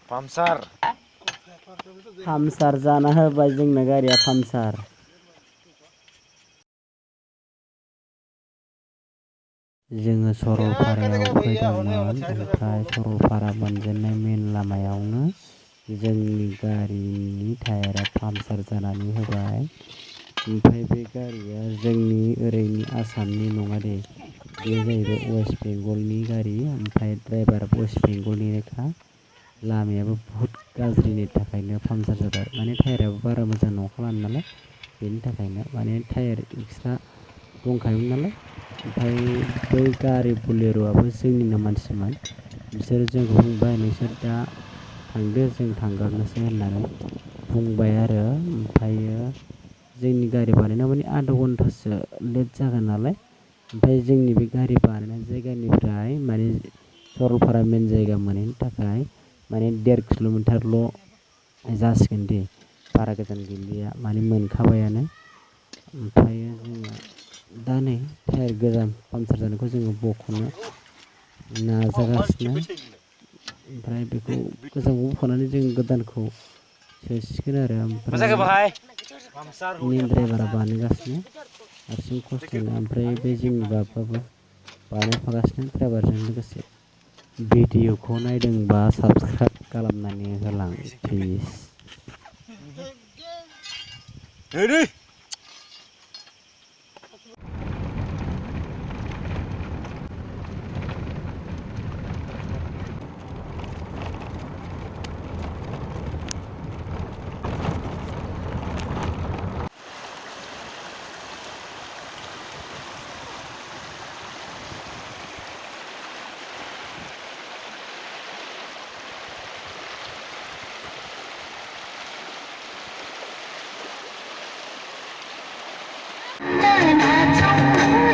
पामसार जाना होबाय जोंना गारिया पामसार। जोङो सरलपारायाव फैदोंमोन, ओमफ्राय सरलपारा मोनजेननाय मेन लामायावनो जोंनि गारिनि टायारा पामसार जानानै होबाय। ओमफ्राय बे गारिया जोंनि ओरैनि आसामनि नङा दे, बेयो जाहैबाय वेस्ट बेंगलनि गारि, ओमफ्राय ड्राइभाराबो वेस्ट बेंगलनिनोखा। लामायाबो बुहुद गाज्रिनि थाखायनो पामसार जाबाय, माने टायाराबो बारा मोजां नंखालामोन नालाय, बेनि थाखायनो माने टायार एक्सट्रा दंखायोमोन नालाय। ओमफ्राय बै गारि बलेर'आबो जोंनिनो मानसिमोन, बिसोरो जोंखौ बुंबाय नोंसोर दा थांदो जों थांगारनोसै होननानै बुंबाय आरो। ओमफ्रायो जोंनि गारि बानायनायाव माने आधा घन्टासो लेट जागोन नालाय, ओमफ्राय जोंनि बे गारि बानायनाय जायगानिफ्राय माने सरलपारा मेन जायगा मोनहैनो थाखाय माने 1.5 किल'मिटारल' जासिगोन दे, बारा गोजान गैलिया, माने मोनखाबायानो। ओमफ्रायो जोङो दा नै टायार गोजाम पामसार जानायखौ जोङो बख'नो नाजागासिनो, ओमफ्राय बेखौ गोजामखौ बख'नानै जों गोदानखौ सोसिगोन आरो। ओमफ्राय मेन ड्राइभारा बानायगासिनो हारसिं खस्थ'नो, ओमफ्राय बे जोंनि बाबुआबो बानायफागासिनो ड्राइभारजों लोगोसे। भिडिअखौ नायदोंबा साबस्क्राइब खालामनानै होलां please. And I don't know